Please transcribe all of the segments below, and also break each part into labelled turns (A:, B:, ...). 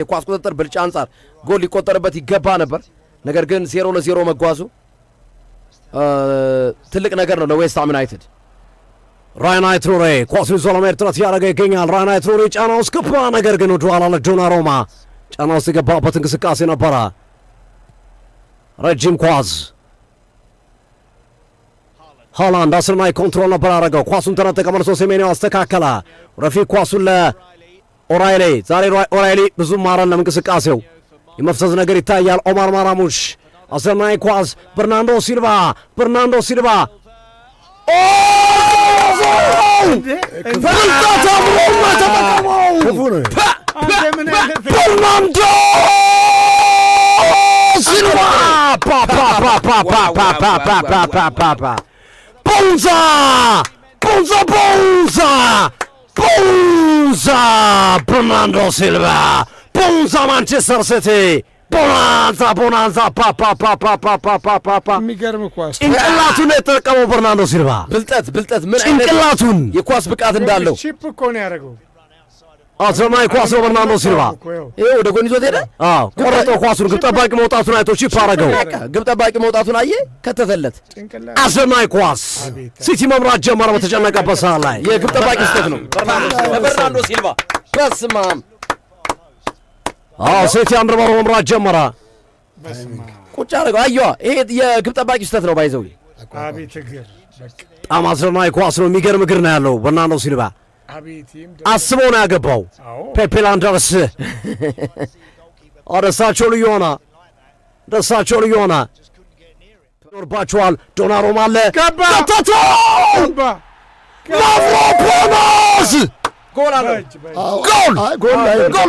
A: የኳስ ቁጥጥር ብልጫ አንጻር ጎል ሊቆጠርበት ይገባ ነበር። ነገር ግን 0-0 መጓዙ ትልቅ ነገር ነው ለዌስትሃም ዩናይትድ። ራያን አይትሩሬ ኳሱን ይዞ ለመሄድ ጥረት ያደረገ ይገኛል። ራያን አይትሩሬ ጫና ውስጥ ገባ። ነገር ግን ወደኋላ ለዶናሩማ ጫና ውስጥ የገባበት እንቅስቃሴ ነበረ። ረጅም ኳስ ሃላንድ አስርናይ ኮንትሮል ነበር ያደረገው። ኳሱን ተነጠቀ፣ መልሶ ሴሜንዮ አስተካከለ። ረፊቅ ኳሱን ለኦራይሌ ዛሬ ኦራይሌ ብዙም ማረን ለእንቅስቃሴው የመፍሰዝ ነገር ይታያል። ኦማር ማራሙሽ አስርናይ ኳስ በርናንዶ ሲልቫ በርናንዶ Bernardo Silva Bonza Manchester City Bonanza
B: የሚገርም ኳስ
A: ጭንቅላቱን የተጠቀመው በርናንዶ ሲልቫ ብልጠት ምን አይነት ጭንቅላቱን የኳስ ብቃት እንዳለው
B: ቺፕ እኮ ነው ያደረገው።
A: አሰማይ ኳስ ነው በርናንዶ ሲልቫ ይሄ ወደ ጎን ይዞት ሄደ። ቆረጠው ኳሱን። ግብ ጠባቂ መውጣቱን አይቶ ቺፕ አረገው። ግብ ጠባቂ መውጣቱን አየ፣ ከተተለት። አሰማይ ኳስ ሲቲ መምራት ጀመረ በተጨነቀበት ሰዓት ላይ። የግብ ጠባቂ ስህተት ነው በርናንዶ ሲልቫ። በስማም ሲቲ አንድ በሮ መምራት ጀመረ። ቁጭ አረገው። አየዋ፣ ይሄ የግብ ጠባቂ ስህተት ነው ባይዘው።
B: አቤት እግር!
A: በጣም አሰማይ ኳስ ነው። የሚገርም እግር ነው ያለው በርናንዶ ሲልቫ። አስቦ ነው ያገባው። ፔፔ ላንደርስ ደሳቸው ልዩ ሆነ ኖርባቸዋል። ዶናሩማ አለ ገባተቶ ማፍሮፖኖስ ጎል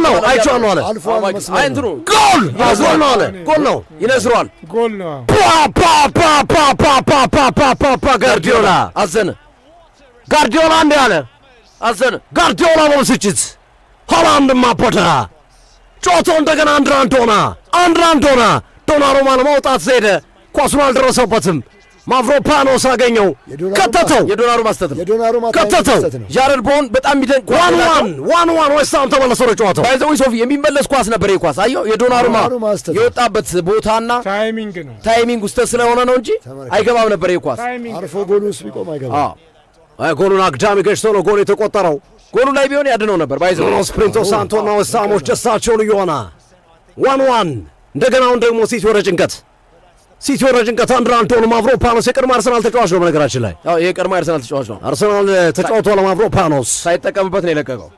A: ነው። አይቼዋለሁ አለ አይንትሩ ጎል ነው ይነስሯል። ጋርዲዮላ እንደ አለ አዘነ። ጋርዲዮላ በብስጭት ሃላንድ ማፖታ ጮቶ እንደገና አንድ ራንድ ሆነ። ዶናሩማ ለማውጣት ሄደ፣ ኳሱን አልደረሰበትም። ማፍሮፓኖስ አገኘው፣ ከተተው። የዶናሩማ ስተት ነው ከተተው። ጃረድ ቦን በጣም የሚደንቅ ዋን ዌስትሃም ተመለሰ ወደ ጨዋታው። ባይዘው ሶፊ የሚመለስ ኳስ ነበር። ይሄ ኳስ አየው፣ የዶናሩማ የወጣበት ቦታና ታይሚንግ ውስጥ ስለሆነ ነው እንጂ አይገባም ነበር። ይሄ ኳስ
C: አርፎ ጎል ውስጥ ቢቆም አይገባም።
A: ጎሉን አግዳሚ ገጭቶ ነው ጎል የተቆጠረው። ጎሉ ላይ ቢሆን ያድነው ነበር። ባይዘው ስፕሪንቶ ሳንቶና ዌስትሃሞች ደስታቸው ልዩ ሆነ። 1-1 እንደገናውን ደግሞ ሲቲ ወደ ጭንቀት አንድ ራንድ ሆኖ ማፍሮፓኖስ የቀድሞ አርሰናል ተጫዋች ነው። በነገራችን ላይ ይሄ የቀድሞ አርሰናል ተጫዋች ነው። አርሰናል ተጫውቶ ለማፍሮፓኖስ ሳይጠቀምበት ነው የለቀቀው።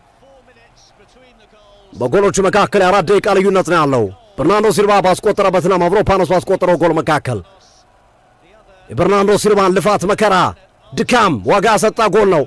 A: በጎሎቹ መካከል የ4 ደቂቃ ልዩነት ነው ያለው። በርናንዶ ሲልቫ ባስቆጠረበትና ማፍሮፓኖስ ባስቆጠረው ጎል መካከል የበርናንዶ ሲልቫን ልፋት፣ መከራ፣ ድካም ዋጋ ያሰጣ ጎል ነው።